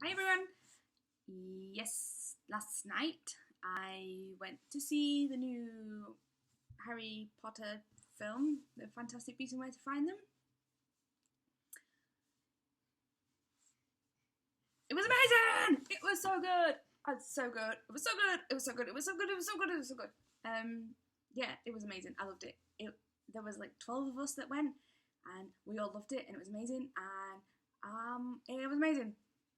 Hi everyone! Yes, last night I went to see the new Harry Potter film, The Fantastic Beasts and Where to Find Them. It was amazing! It was so good! It's so good. It was so good. It was so good. It was so good. It was so good. It was so good. Yeah, it was amazing. I loved it. There was like 12 of us that went, and we all loved it, and it was amazing. And it was amazing.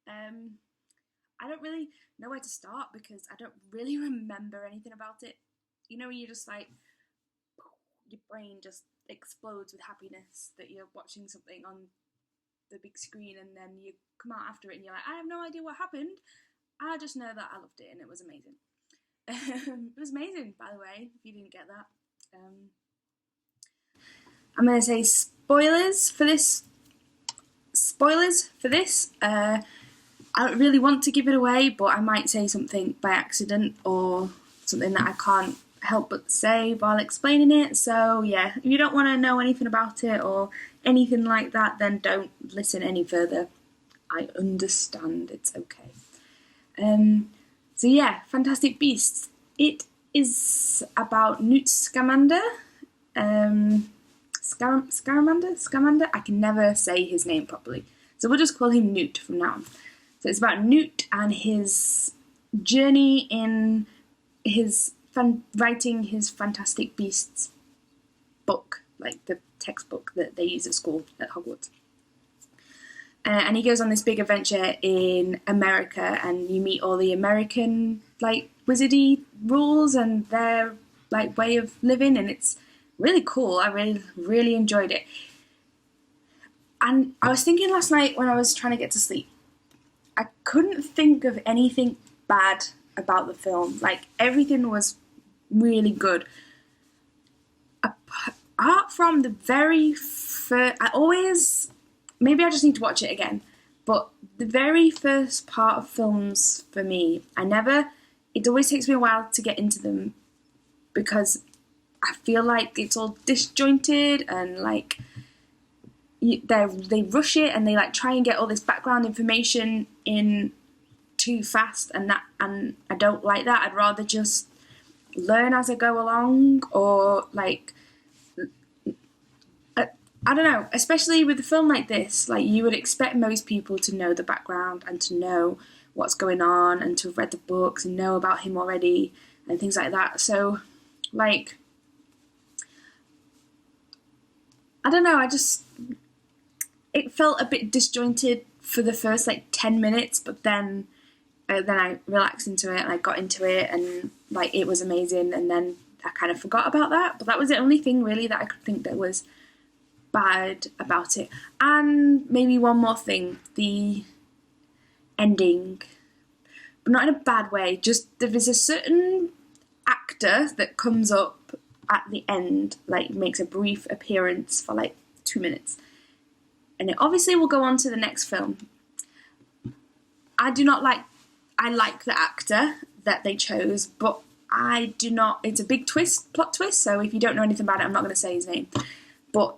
I don't really know where to start because I don't really remember anything about it. You know, you just like your brain just explodes with happiness that you're watching something on the big screen, and then you come out after it and you're like, I have no idea what happened. I just know that I loved it and it was amazing. It was amazing, by the way, if you didn't get that. I'm going to say spoilers for this. I don't really want to give it away, but I might say something by accident or something that I can't help but say while explaining it. So yeah, if you don't want to know anything about it or anything like that, then don't listen any further. I understand, it's okay. So yeah, Fantastic Beasts. It is about Newt Scamander. Scamander? I can never say his name properly. So we'll just call him Newt from now on. So it's about Newt and his journey in his writing his Fantastic Beasts book, like the textbook that they use at school at Hogwarts. And he goes on this big adventure in America, and you meet all the American like wizardy rules and their like way of living, and it's really cool. I really enjoyed it. And I was thinking last night when I was trying to get to sleep, I couldn't think of anything bad about the film. Like, everything was really good. Apart from the very first, maybe I just need to watch it again, but the very first part of films for me, it always takes me a while to get into them because I feel like it's all disjointed and like they rush it and they like try and get all this background information in too fast, and I don't like that. I'd rather just learn as I go along, or like I don't know, especially with a film like this, like you would expect most people to know the background and to know what's going on and to have read the books and know about him already and things like that. So like I don't know, it felt a bit disjointed for the first like 10 minutes, but then I relaxed into it and I got into it and like it was amazing, and then I kind of forgot about that. But that was the only thing really that I could think that was bad about it. And maybe one more thing, the ending, but not in a bad way, just there is a certain actor that comes up at the end, like makes a brief appearance for like 2 minutes, and it obviously will go on to the next film. I like the actor that they chose, but I do not. It's a big plot twist. So if you don't know anything about it, I'm not going to say his name. But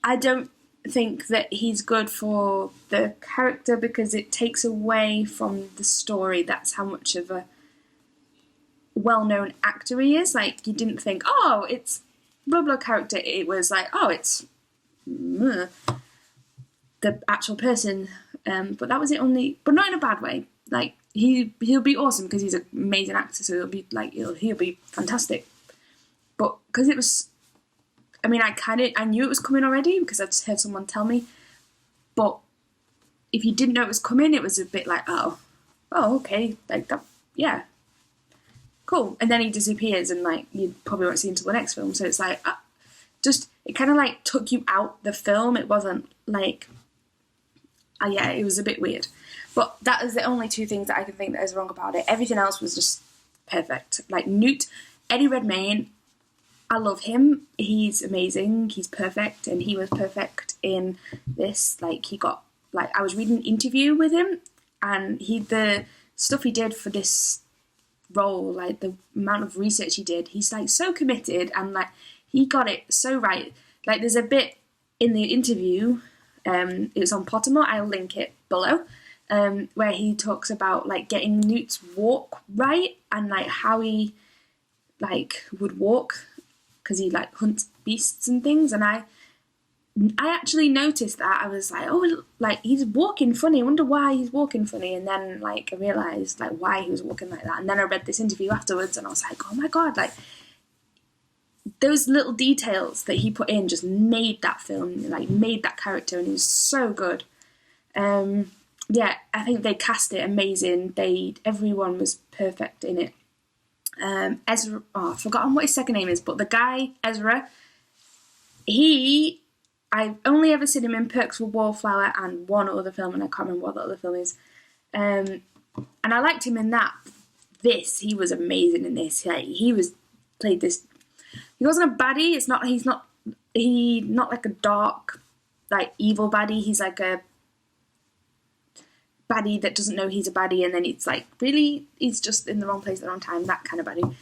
I don't think that he's good for the character because it takes away from the story. That's how much of a well-known actor he is. Like, you didn't think, oh, it's blah blah character. It was like, oh, it's the actual person. But that was it only, but not in a bad way. Like, he'll be awesome because he's an amazing actor, so he'll be fantastic. But because it was, I mean, I knew it was coming already because I'd heard someone tell me. But if you didn't know it was coming, it was a bit like, oh, okay, like that, yeah, cool. And then he disappears, and like you probably won't see him until the next film. So it's like, it kind of like took you out the film. It wasn't like, yeah, it was a bit weird. But that is the only two things that I can think that is wrong about it. Everything else was just perfect. Like Newt, Eddie Redmayne, I love him. He's amazing. He's perfect, and he was perfect in this. Like I was reading an interview with him, and the stuff he did for this role, like the amount of research he did, he's like so committed, and like he got it so right. Like there's a bit in the interview, it was on Pottermore. I'll link it below. where he talks about like getting Newt's walk right and like how he like would walk because he like hunts beasts and things. And I actually noticed that. I was like, oh, like he's walking funny. I wonder why he's walking funny. And then like I realised like why he was walking like that. And then I read this interview afterwards, and I was like, oh my god, like those little details that he put in just made that film, like made that character, and he was so good. Yeah, I think they cast it amazing. Everyone was perfect in it. Ezra, I've forgotten what his second name is, but the guy Ezra, I've only ever seen him in Perks of a Wallflower and one other film, and I can't remember what the other film is. And I liked him in that. He was amazing in this. Played this. He wasn't a baddie. He's not like a dark, like evil baddie. He's like a baddie that doesn't know he's a baddie, and then it's like really he's just in the wrong place at the wrong time. That kind of baddie.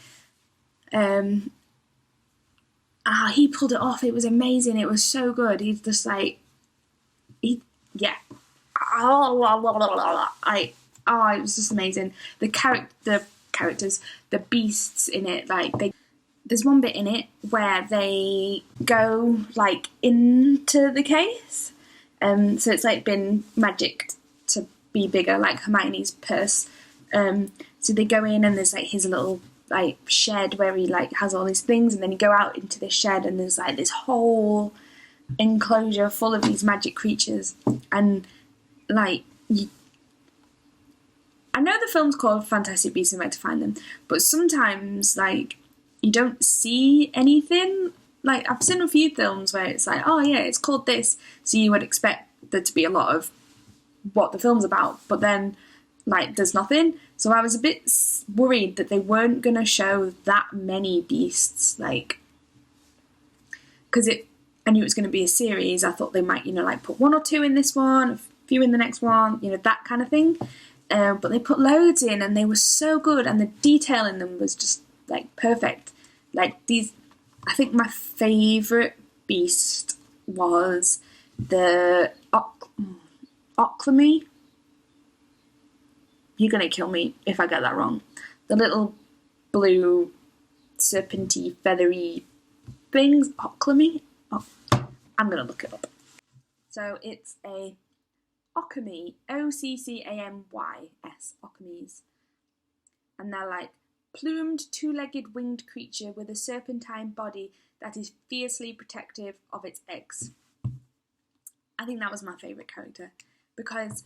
He pulled it off. It was amazing. It was so good. He's just like, it was just amazing. The characters, the beasts in it, there's one bit in it where they go like into the case, so it's like been magicked to be bigger, like Hermione's purse. So they go in, and there's like his little like shed where he like has all these things, and then you go out into this shed, and there's like this whole enclosure full of these magic creatures, and like I know the film's called Fantastic Beasts and Where to Find Them, but sometimes like you don't see anything. Like I've seen a few films where it's like, oh yeah, it's called this, so you would expect there to be a lot of what the film's about, but then like there's nothing. So I was a bit worried that they weren't going to show that many beasts, like, because I knew it was going to be a series. I thought they might, like put one or two in this one, a few in the next one, that kind of thing. But they put loads in, and they were so good, and the detail in them was just like perfect. Like I think my favourite beast was the Occamy. You're going to kill me if I get that wrong. The little blue, serpenty, feathery things. Occamy? Oh, I'm going to look it up. So it's a Occamy. Occaymys. Occamys. And they're like plumed, two-legged winged creature with a serpentine body that is fiercely protective of its eggs. I think that was my favourite character, because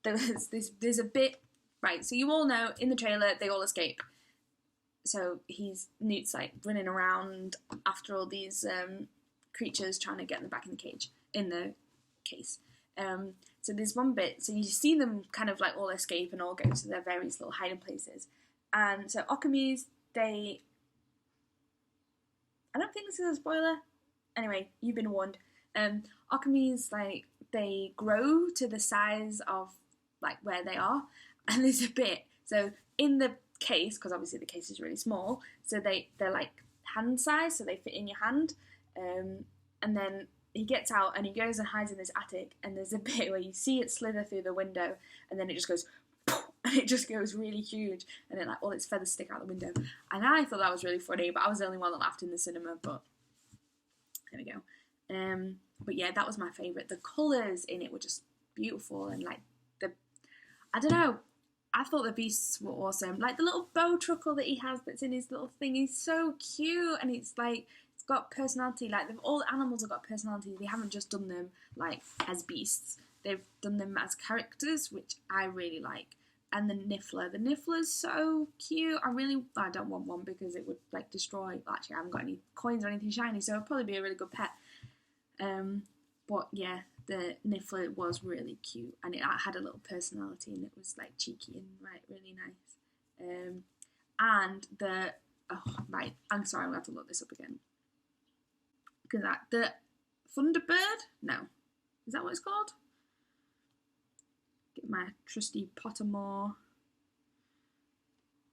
there's a bit, right, so you all know in the trailer they all escape. So Newt's like running around after all these creatures trying to get them back in the case. So there's one bit, so you see them kind of like all escape and all go to their various little hiding places. And so Occamys, I don't think this is a spoiler. Anyway, you've been warned. Occamys, like, they grow to the size of like where they are, and there's a bit, so in the case, because obviously the case is really small, so they're like hand size, so they fit in your hand, and then he gets out and he goes and hides in this attic, and there's a bit where you see it slither through the window, and then it just goes and it just goes really huge, and then like all its feathers stick out the window, and I thought that was really funny, but I was the only one that laughed in the cinema. But there we go. But yeah, that was my favourite. The colours in it were just beautiful, and like I don't know, I thought the beasts were awesome. Like the little Bowtruckle that he has that's in his little thing, he's so cute, and it's like it's got personality. Like all the animals have got personality. They haven't just done them like as beasts. They've done them as characters, which I really like. And the Niffler's so cute. I don't want one because it would like destroy. Actually, I haven't got any coins or anything shiny, so it'd probably be a really good pet. But yeah, the Niffler was really cute, and it had a little personality, and it was like cheeky and really nice. I'm sorry, I'm gonna have to look this up again. Because the Thunderbird? No, is that what it's called? Get my trusty Pottermore.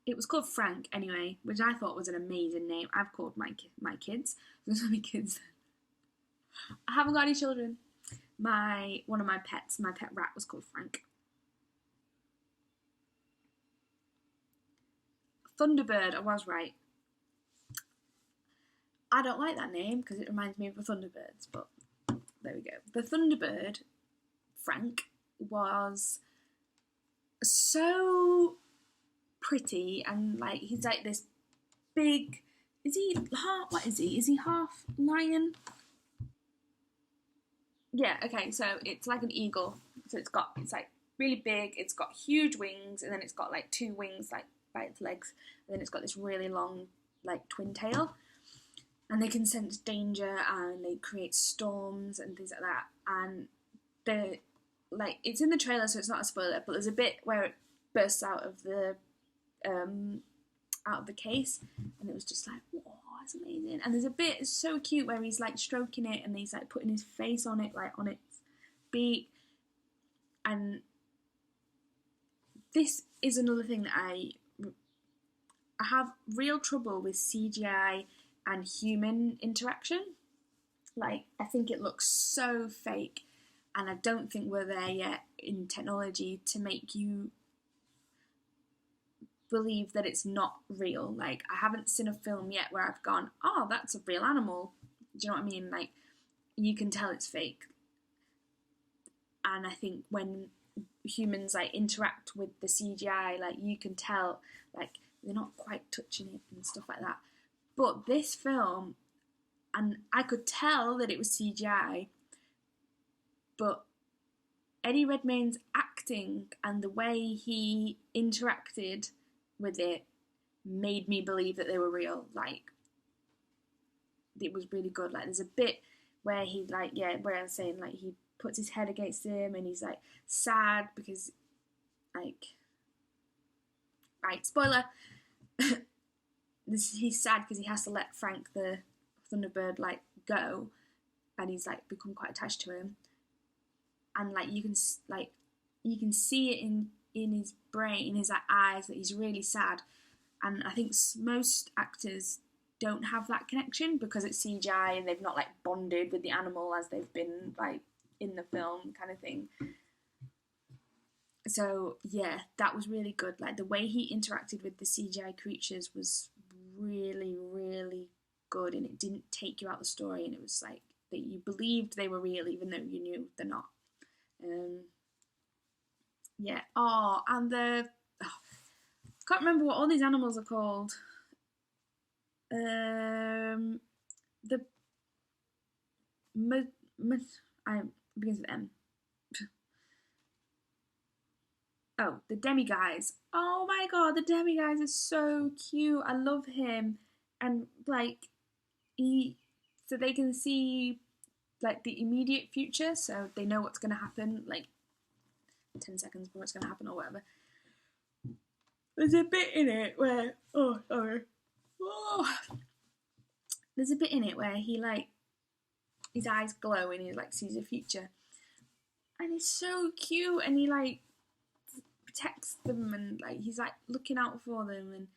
It was called Frank anyway, which I thought was an amazing name. I've called my kids. There's so many kids. I haven't got any children. One of my pets, my pet rat, was called Frank. Thunderbird, I was right. I don't like that name because it reminds me of the Thunderbirds, but there we go. The Thunderbird, Frank, was so pretty, and like he's like this big. Is he half? What is he? Is he half lion? Yeah. Okay. So it's like an eagle. So it's like really big. It's got huge wings, and then it's got like two wings like by its legs, and then it's got this really long like twin tail. And they can sense danger, and they create storms and things like that. And the like it's in the trailer, so it's not a spoiler. But there's a bit where it bursts out of the case, and it was just like, whoa, that's amazing. And there's a bit, it's so cute, where he's like stroking it, and he's like putting his face on it, like on its beak. And this is another thing that I have real trouble with CGI and human interaction. Like, I think it looks so fake, and I don't think we're there yet in technology to make you believe that it's not real. Like, I haven't seen a film yet where I've gone, oh, that's a real animal. Do you know what I mean? Like, you can tell it's fake. And I think when humans like interact with the CGI, like you can tell like they're not quite touching it and stuff like that. But this film, and I could tell that it was CGI, but Eddie Redmayne's acting and the way he interacted with it made me believe that they were real. Like, it was really good. Like, there's a bit where he like, yeah, where I was saying like he puts his head against him and he's like sad because like, right, spoiler, he's sad because he has to let Frank the Thunderbird like go, and he's like become quite attached to him, and like you can see it in his brain, in his like eyes, that he's really sad. And I think most actors don't have that connection because it's CGI and they've not like bonded with the animal as they've been like in the film, kind of thing. So yeah, that was really good. Like the way he interacted with the CGI creatures was really, really good, and it didn't take you out the story, and it was like that you believed they were real even though you knew they're not. Yeah. Oh, and can't remember what all these animals are called. The I begins with M. Oh, the Demiguise. Oh my god, the Demiguise is so cute. I love him, and like so they can see like the immediate future, so they know what's going to happen, like 10 seconds before it's going to happen or whatever. There's a bit in it where there's a bit in it where he like his eyes glow and he like sees the future, and he's so cute, and he like protects them, and like he's like looking out for them, and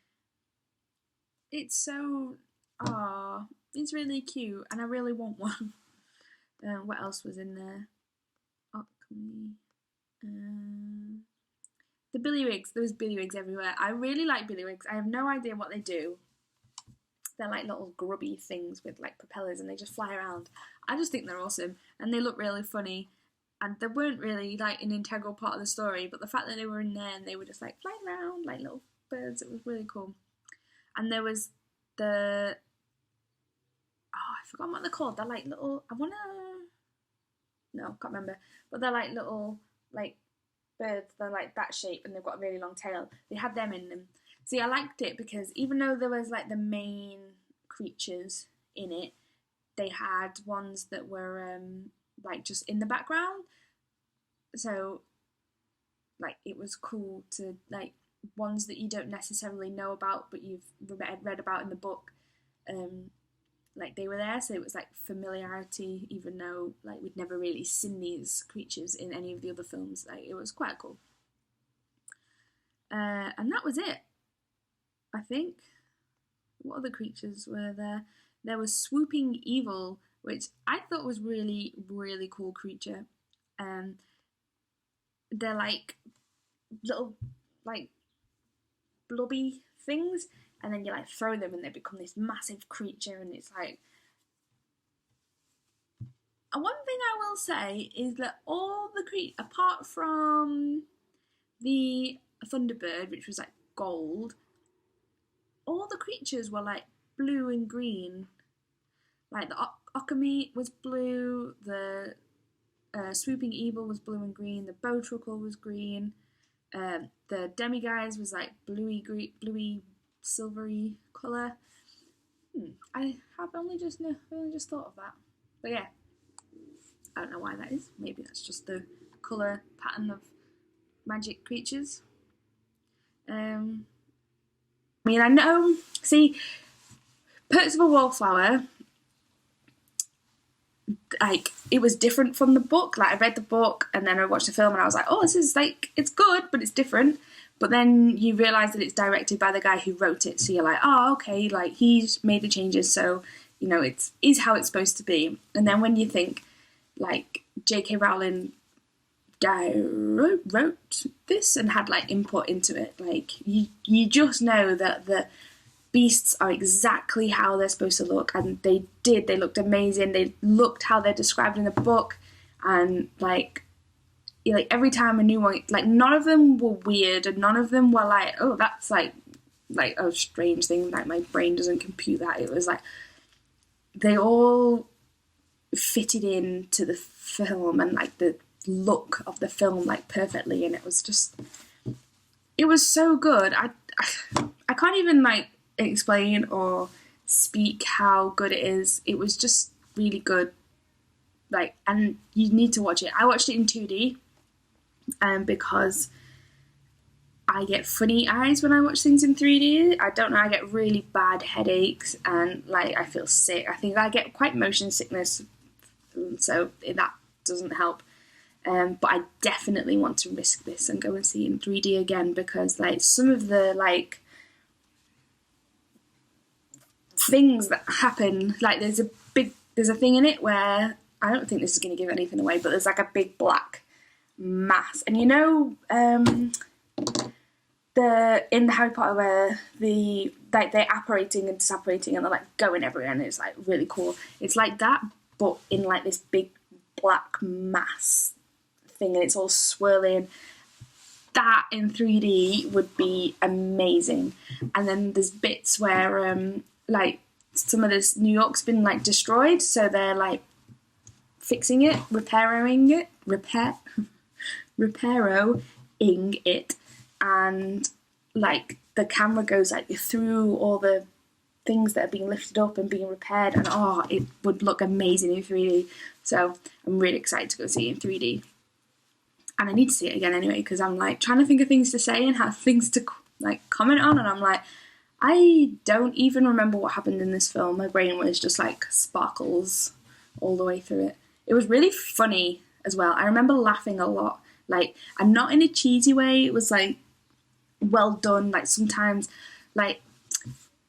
it's so it's really cute, and I really want one. What else was in there? Alchemy. The Billywigs. There was Billywigs everywhere. I really like Billywigs. I have no idea what they do. They're like little grubby things with like propellers, and they just fly around. I just think they're awesome, and they look really funny. And they weren't really like an integral part of the story, but the fact that they were in there and they were just like flying around like little birds, it was really cool. And there was I forgot what they're called. They're like little. No, can't remember. But they're like little like birds. They're like that shape, and they've got a really long tail. They had them in them. See, I liked it because even though there was like the main creatures in it, they had ones that were like just in the background. So like it was cool to like ones that you don't necessarily know about but you've read about in the book, like they were there, so it was like familiarity even though like we'd never really seen these creatures in any of the other films. Like it was quite cool. And that was it, I think. What other creatures were there? There was Swooping Evil, which I thought was really, really cool creature. They're like little, like blobby things, and then you like throw them and they become this massive creature, and it's like. And one thing I will say is that all the apart from the Thunderbird, which was like gold, all the creatures were like blue and green. Like the Okami was blue, the Swooping Evil was blue and green, the Bowtruckle was green, the Demiguise was like bluey, silvery colour. I have only just thought of that. But yeah, I don't know why that is. Maybe that's just the colour pattern of magic creatures. I mean, I know. See, Perks of a Wallflower, like, it was different from the book. Like, I read the book and then I watched the film and I was like, oh, this is like, it's good, but it's different. But then you realise that it's directed by the guy who wrote it. So you're like, oh, okay, like, he's made the changes, so, you know, it is how it's supposed to be. And then when you think, like, J.K. Rowling wrote this and had, like, input into it, like, you just know that the beasts are exactly how they're supposed to look, and they looked amazing. They looked how they're described in the book, and like every time a new one, like, none of them were weird, and none of them were like, oh, that's like a strange thing, like my brain doesn't compute that. It was like they all fitted into the film and like the look of the film like perfectly, and it was so good. I can't even like explain or speak how good it is. It was just really good, like, and you need to watch it. I watched it in 2D because I get funny eyes when I watch things in 3D. I don't know, I get really bad headaches and like I feel sick. I think I get quite motion sickness, so that doesn't help. But I definitely want to risk this and go and see it in 3D again, because like some of the like things that happen, like there's a thing in it where, I don't think this is going to give anything away, but there's like a big black mass, and you know, in the Harry Potter where they're apparating and disapparating and they're like going everywhere and it's like really cool. It's like that, but in like this big black mass thing, and it's all swirling. That in 3D would be amazing. And then there's bits where like some of this New York's been like destroyed, so they're like fixing it, repairing it, and like the camera goes like through all the things that are being lifted up and being repaired, and it would look amazing in 3D. So I'm really excited to go see it in 3D. And I need to see it again anyway, because I'm like trying to think of things to say and have things to like comment on, and I'm like, I don't even remember what happened in this film. My brain was just like sparkles all the way through it. It was really funny as well. I remember laughing a lot, like, and not in a cheesy way. It was like well done. Like sometimes, like,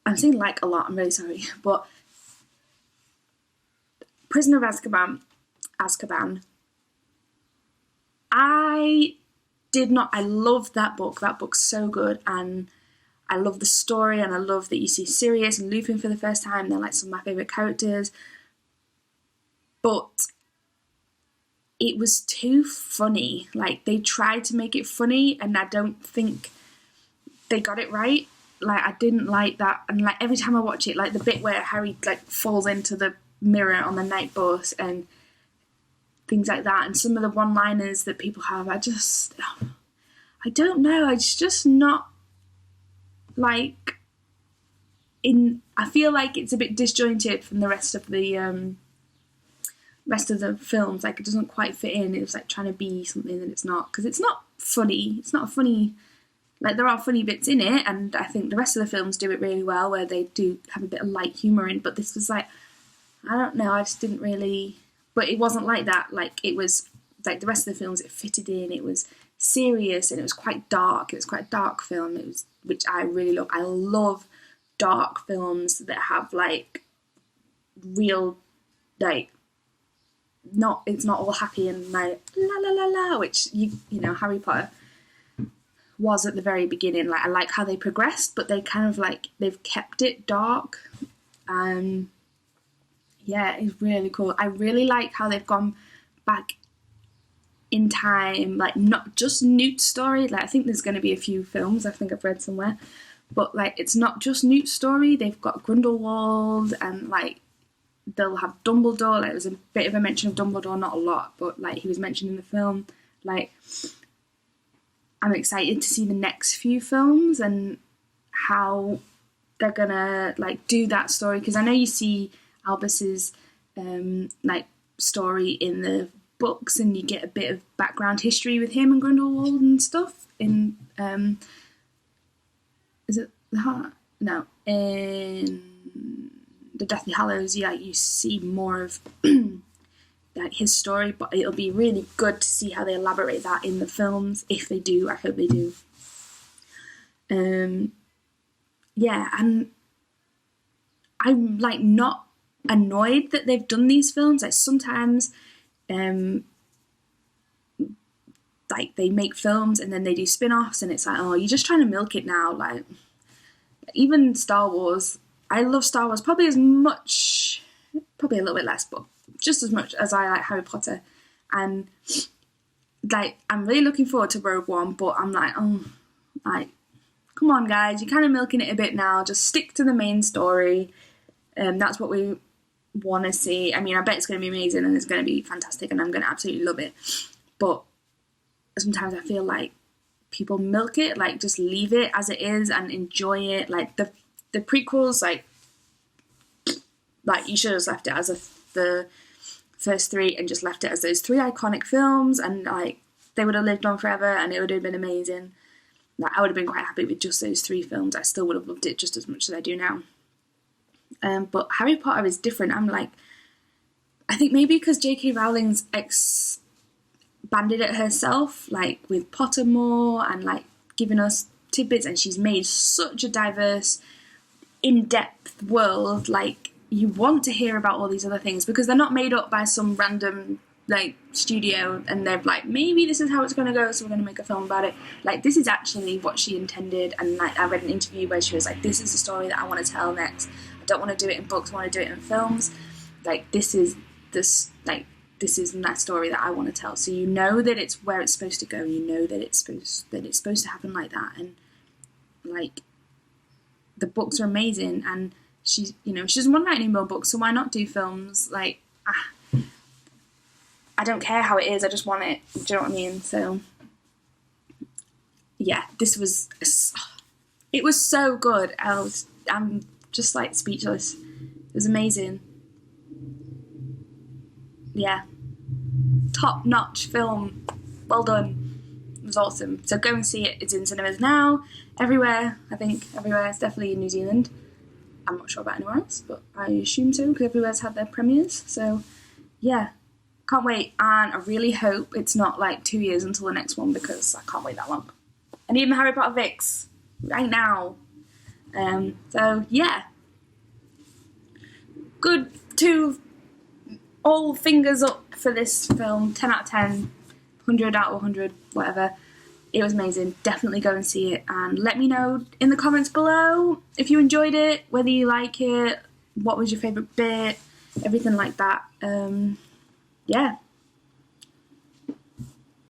I'm saying like a lot, I'm really sorry, but Prisoner of Azkaban, I loved that book. That book's so good, and I love the story, and I love that you see Sirius and Lupin for the first time. They're like some of my favourite characters. But it was too funny. Like, they tried to make it funny, and I don't think they got it right. Like, I didn't like that. And like every time I watch it, like the bit where Harry like falls into the mirror on the night bus and things like that, and some of the one-liners that people have, I don't know. It's just not like I feel like it's a bit disjointed from the rest of the films. Like, it doesn't quite fit in. It was like trying to be something that it's not, because it's not funny. It's not funny. Like, there are funny bits in it, and I think the rest of the films do it really well, where they do have a bit of light humour in. But this was like, I don't know. I just didn't really. But it wasn't like that. Like, it was like the rest of the films. It fitted in. It was serious, and it was quite dark. It was quite a dark film. It was, which I really love. I love dark films that have like real, like, it's not all happy and like la la la la, which you know, Harry Potter was at the very beginning. Like, I like how they progressed, but they kind of like, they've kept it dark. Yeah, it's really cool. I really like how they've gone back in time, like not just Newt's story. Like, I think there's going to be a few films, I think I've read somewhere, but like it's not just Newt's story. They've got Grindelwald, and like they'll have Dumbledore. Like, there's a bit of a mention of Dumbledore, not a lot, but like he was mentioned in the film. Like, I'm excited to see the next few films and how they're gonna like do that story, because I know you see Albus's like story in the books, and you get a bit of background history with him and Grindelwald and stuff in is it the Heart? No, in the Deathly Hallows. Yeah, you see more of like his story, but it'll be really good to see how they elaborate that in the films. If they do, I hope they do. Yeah, and I'm like not annoyed that they've done these films. Like, sometimes like they make films and then they do spin-offs, and it's like, oh, you're just trying to milk it now. Like, even Star Wars, I love Star Wars probably as much, probably a little bit less, but just as much as I like Harry Potter. And like, I'm really looking forward to Rogue One, but I'm like, oh, like, come on guys, you're kind of milking it a bit now. Just stick to the main story. That's what we want to see. I mean, I bet it's going to be amazing and it's going to be fantastic and I'm going to absolutely love it. But sometimes I feel like people milk it, like just leave it as it is and enjoy it. Like the prequels, like you should have just left it as the first three and just left it as those three iconic films, and like they would have lived on forever and it would have been amazing. Like, I would have been quite happy with just those three films. I still would have loved it just as much as I do now. But Harry Potter is different. I'm like, I think maybe because J.K. Rowling's expanded it herself, like with Pottermore, and like giving us tidbits, and she's made such a diverse, in-depth world. Like, you want to hear about all these other things because they're not made up by some random like studio and they're like, maybe this is how it's going to go, so we're going to make a film about it. Like, this is actually what she intended. And like, I read an interview where she was like, this is the story that I want to tell next. I don't want to do it in books, I want to do it in films. Like, this is that story that I want to tell. So you know that it's where it's supposed to go. You know that it's supposed to happen like that. And like, the books are amazing, and she doesn't want to write any more books, so why not do films? Like, I don't care how it is, I just want it. Do you know what I mean? So yeah, it was so good. I'm just like speechless. It was amazing. Yeah, top-notch film. Well done. It was awesome. So go and see it. It's in cinemas now. Everywhere, I think. Everywhere. It's definitely in New Zealand. I'm not sure about anywhere else, but I assume so, because everywhere's had their premieres. So yeah, can't wait. And I really hope it's not like 2 years until the next one, because I can't wait that long. I need my Harry Potter fix right now. So yeah, good to all fingers up for this film. 10 out of 10, 100 out of 100, whatever. It was amazing. Definitely go and see it, and let me know in the comments below if you enjoyed it, whether you like it, what was your favourite bit, everything like that. Yeah.